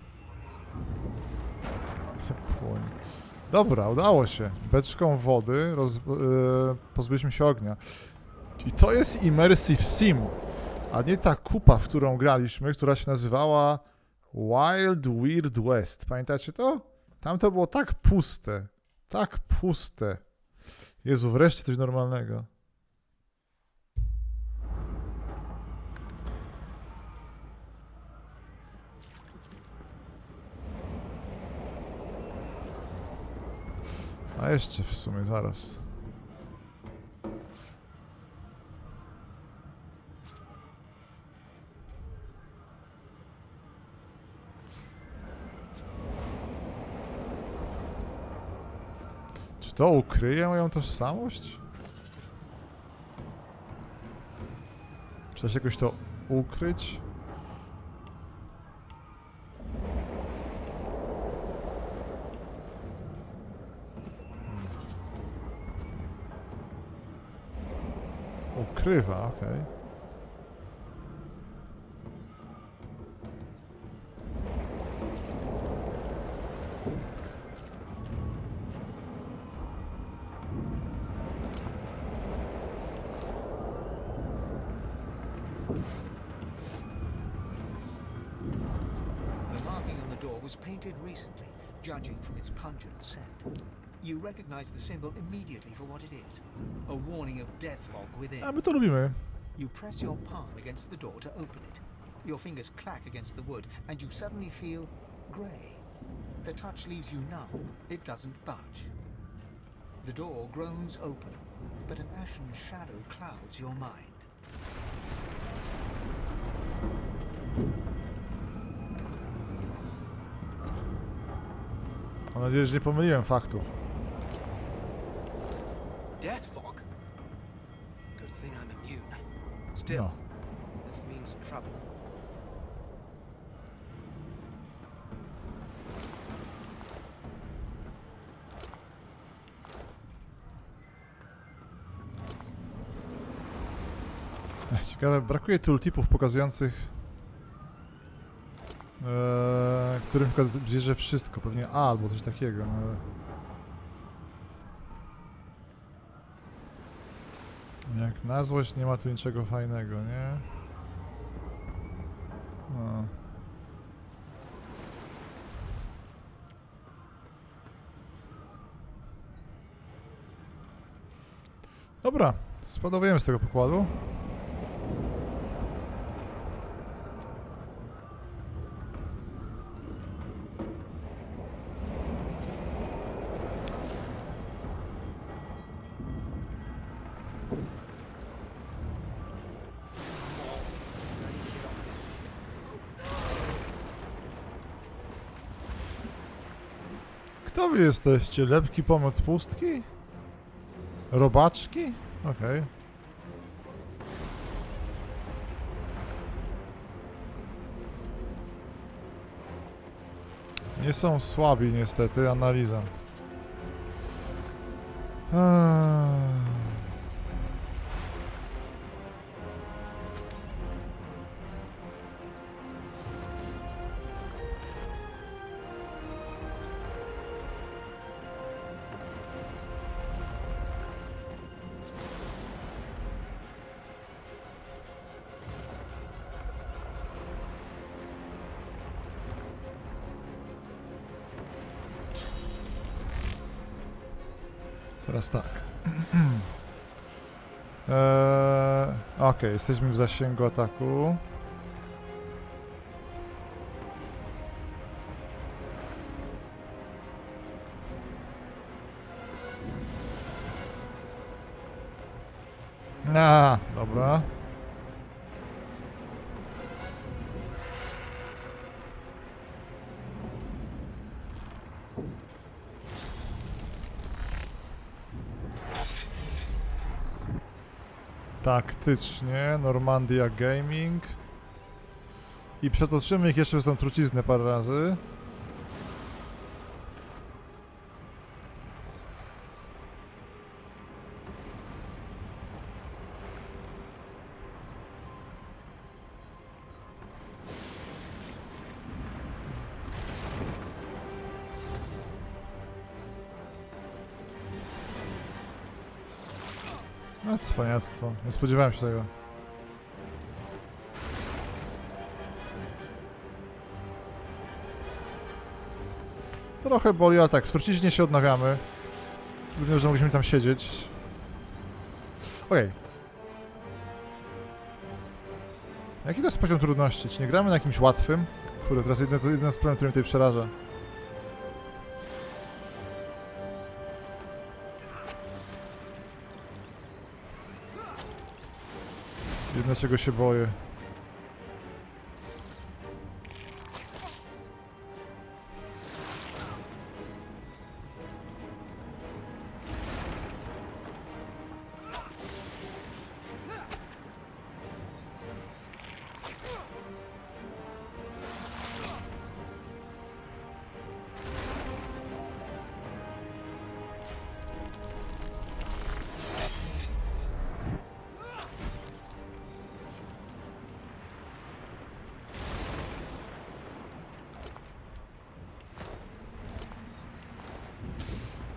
S1: Płoń. Dobra, udało się. Beczką wody pozbyliśmy się ognia. I to jest Immersive Sim, a nie ta kupa, w którą graliśmy, która się nazywała Wild Weird West. Pamiętacie to? Tam to było tak puste. Tak puste. Jezu, wreszcie coś normalnego. A jeszcze w sumie, zaraz. Czy to ukryje moją tożsamość? Czy da się jakoś to ukryć? Ukrywa, okej.
S6: was painted recently, judging from its pungent scent. You recognize the symbol immediately for what it is. A warning of death fog within.
S1: A my to lubimy.
S6: You press your palm against the door to open it. Your fingers clack against the wood, and you suddenly feel grey. The touch leaves you numb. It doesn't budge. The door groans open, but an ashen shadow clouds your mind.
S1: Mam nadzieję, że nie pomyliłem faktów.
S14: Death fog? Good thing I'm immune. Still,
S1: No.
S14: this means trouble.
S1: Ciekawe, brakuje tooltipów pokazujących, którym bierze wszystko, pewnie A albo coś takiego. No. Jak na złość nie ma tu niczego fajnego, nie? No. Dobra, spadowujemy z tego pokładu. Kto wy jesteście? Lepki pomot pustki? Robaczki? Okej. Nie są słabi niestety, analiza. Teraz tak. Okej, jesteśmy w zasięgu ataku. Dobra. Taktycznie, Normandia Gaming. I przetoczymy ich jeszcze przez tą truciznę parę razy. A cwaniactwo. Nie spodziewałem się tego. Trochę boli, ale tak, w truciźnie się odnawiamy. Głównie, że mogliśmy tam siedzieć. Okej. Jaki to jest poziom trudności? Czy nie gramy na jakimś łatwym? Kurde, teraz jeden z problemów, który mnie tutaj przeraża. Jedyne, czego się boję.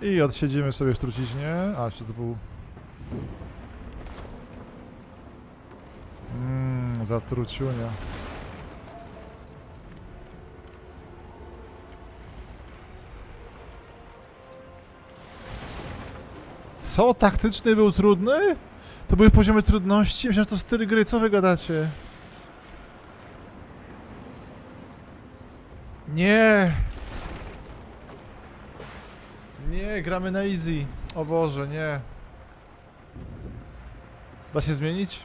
S1: I odsiedzimy sobie w truciźnie. A, czy to był... zatruciunia. Co? Taktyczny był trudny? To były poziomy trudności? Myślałem, że to styl gry. Co wy gadacie? Nie! Nie, gramy na easy. O Boże, nie. Da się zmienić?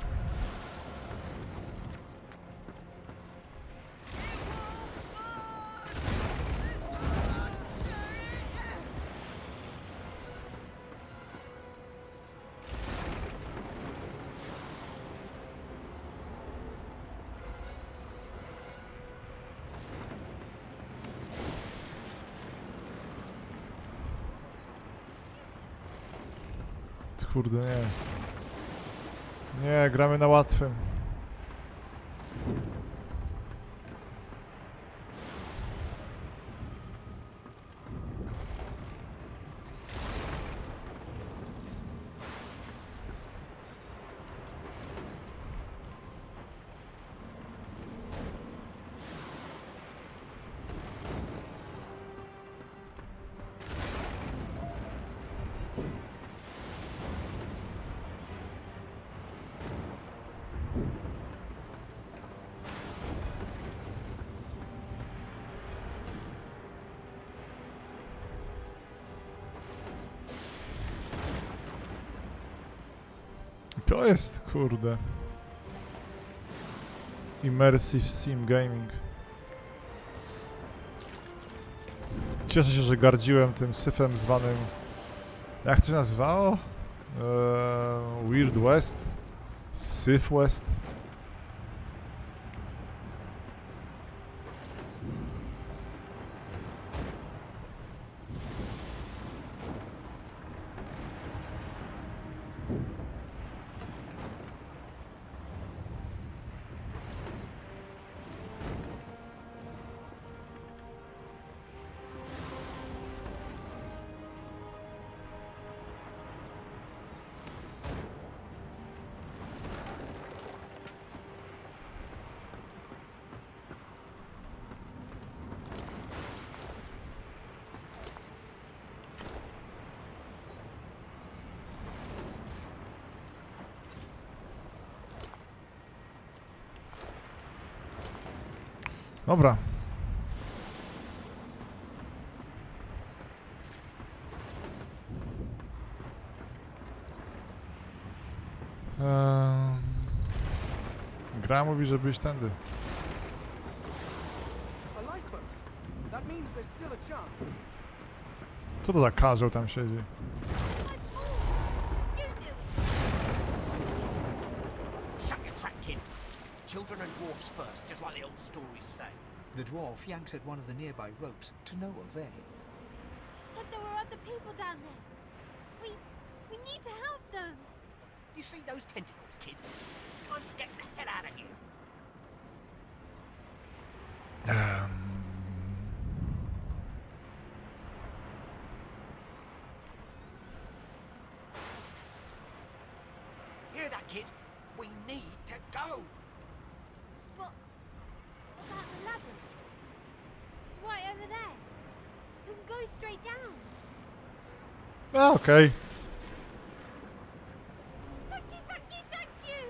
S1: Kurde, nie. Nie, gramy na łatwym. To jest, kurde, Immersive Sim Gaming. Cieszę się, że gardziłem tym syfem zwanym... Jak to się nazywało? Weird West? Syf West? Dobra. Gra mówi, żeby iść tędy. Co to za karzeł tam siedzi?
S13: Children and dwarfs first, just like the old stories say.
S6: The dwarf yanks at one of the nearby ropes to no avail.
S15: Said there were other people down there. We need to help them.
S13: You see those tentacles, kid? It's time to get the hell out of here. Hear that, kid? We need to go.
S15: About the ladder. It's right over there. We can go straight down.
S1: Okej.
S15: Thank you, thank you, thank you!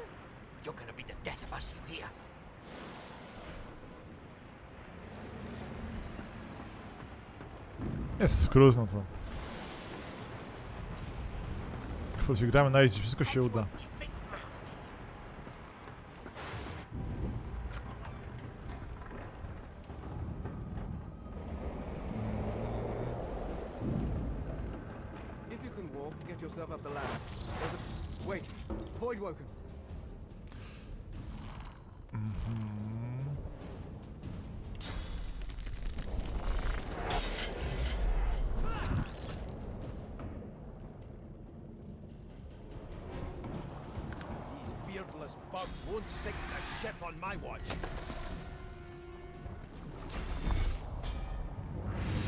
S13: You're gonna be the death of us, you hear?
S1: Jest skrót, no to. Chodź, gramy na easy, wszystko się uda.
S2: Yourself up the ladder. Wait, void woken.
S13: These beardless bugs won't sink the ship on my watch.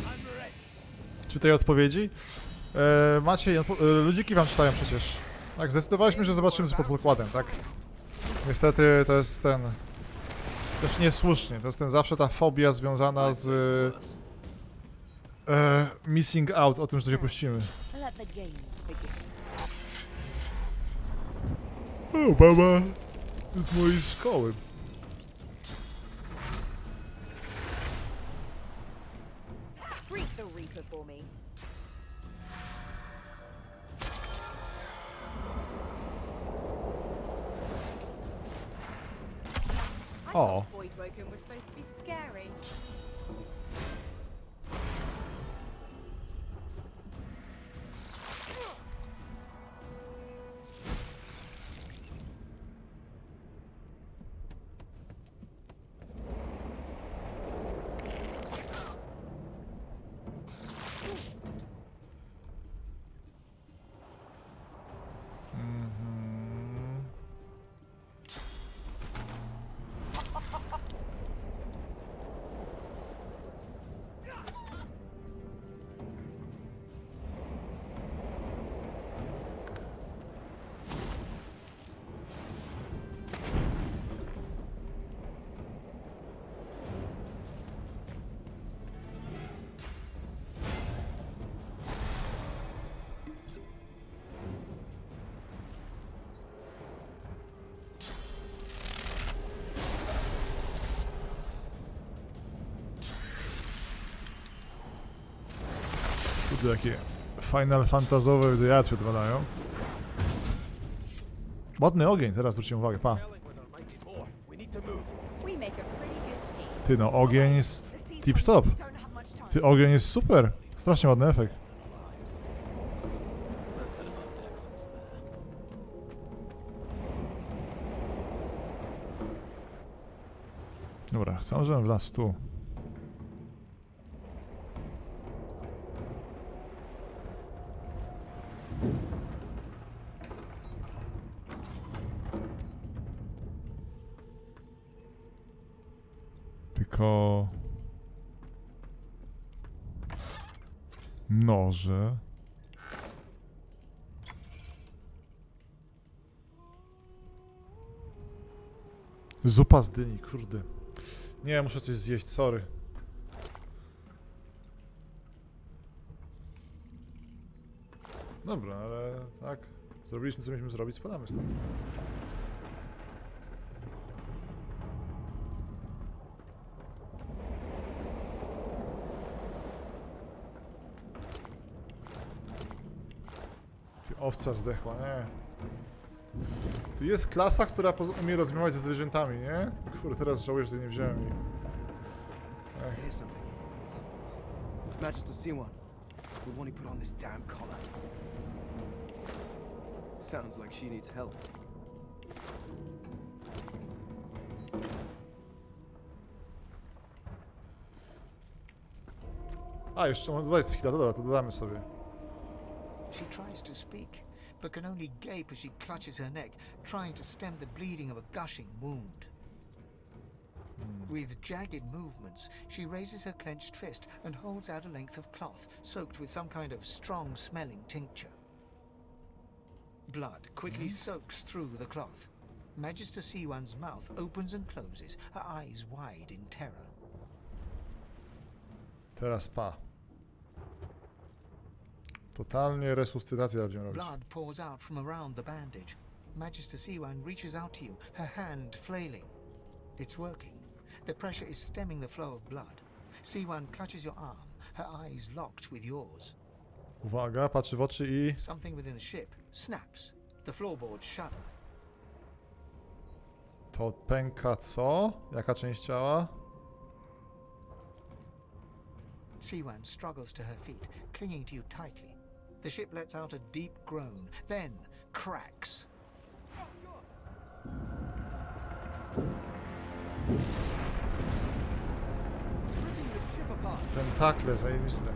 S13: I'm ready.
S1: Czy tej odpowiedzi? Macie, ludziki wam czytają przecież. Tak, zdecydowaliśmy, że zobaczymy co pod pokładem, tak? Niestety to jest ten... Też niesłusznie, to jest zawsze ta fobia związana z... missing out, o tym, że to się puścimy. O, baba z mojej szkoły.
S15: Greet the Reaper for me.
S1: O.
S15: Voidwoken was supposed to be scary.
S1: Tu jakie final fantazowe wiatry odwalają. Ładny ogień, teraz zwróćcie uwagę, pa. Ty no, ogień jest tip-top. Ty, ogień jest super. Strasznie ładny efekt. Dobra, chcę, żebym wlazł tu. Tylko... noże... Zupa z dyni, kurde. Nie, muszę coś zjeść, sorry. Dobra, ale tak, zrobiliśmy co mieliśmy zrobić, spadamy stąd. Owca zdechła, nie. Tu jest klasa, która umie rozmawiać ze zwierzętami, nie? Kurde, teraz żałuję, że tej nie wziąłem i...
S2: It's Magister Siwan. The one who put on this damn collar. Sounds like she needs help.
S1: A, jeszcze mam dodać skilla, dobra, to dodamy sobie.
S6: She tries to speak, but can only gape as she clutches her neck, trying to stem the bleeding of a gushing wound. With jagged movements, she raises her clenched fist and holds out a length of cloth, soaked with some kind of strong-smelling tincture. Blood quickly soaks through the cloth. Magister Siwan's mouth opens and closes, her eyes wide in terror.
S1: Teraz pa. Totalnie resuscytacja będziemy robić.
S6: Blood pours out from around the bandage. Magister Siwan reaches out to you, her hand flailing. It's working. The pressure is stemming the flow of blood. Siwan clutches your arm, her eyes locked with yours.
S1: Uwaga, patrzy w oczy i...
S6: Something within the ship snaps. The floorboards shudder.
S1: To pęka co? Jaka część ciała?
S6: Siwan struggles to her feet, clinging to you tightly. The ship lets out a deep groan, then cracks.
S1: Tentakle zajebiste.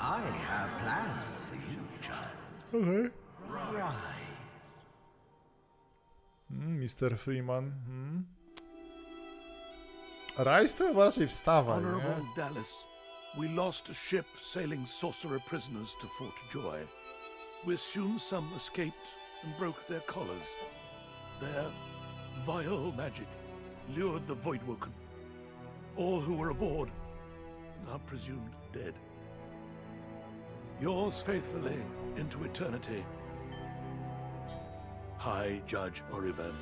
S9: I have plans for you, child.
S1: Okay.
S9: Rise.
S1: Mr. Freeman. Rise to chyba raczej wstawaj,
S10: Honorable
S1: nie?
S10: Dallas,
S16: We lost a ship sailing sorcerer prisoners to Fort Joy. We assume some escaped and broke their collars. Their vile magic lured the Voidwoken. All who were aboard are presumed dead. Yours faithfully into eternity, High Judge Oriven.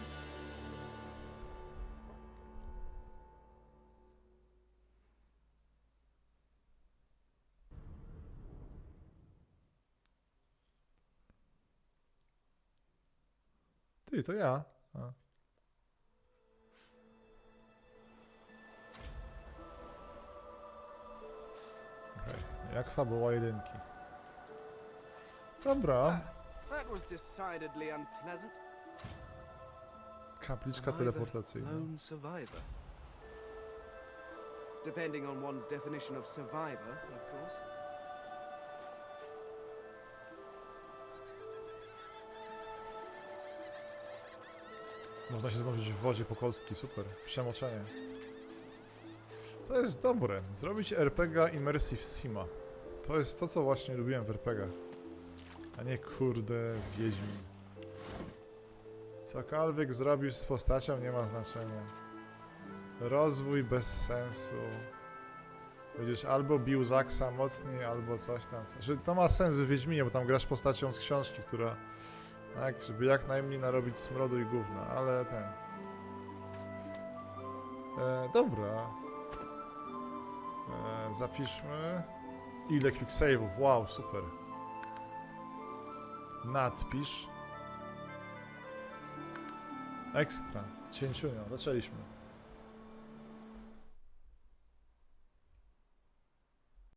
S1: Ty, to ja. A. Okay. Jak fabuła jedynki. Dobra.
S2: That was decidedly unpleasant.
S1: Kapliczka teleportacyjna.
S2: Lone survivor. Depending on one's definition of survivor, of course.
S1: Można się zanurzyć w wodzie po kostki, super. Przemoczenie. To jest dobre. Zrobić RPG Immersive Sima. To jest to, co właśnie lubiłem w RPGach. A nie kurde Wiedźmin. Cokolwiek zrobisz z postacią nie ma znaczenia. Rozwój bez sensu. Będziesz albo bił Zaksa mocniej, albo coś tam. Znaczy, to ma sens w Wiedźminie, bo tam grasz postacią z książki, która... Tak, żeby jak najmniej narobić smrodu i gówna, ale ten... dobra. Zapiszmy... Ile quick save'ów, wow, super. Nadpisz. Ekstra. Cięciunio, zaczęliśmy.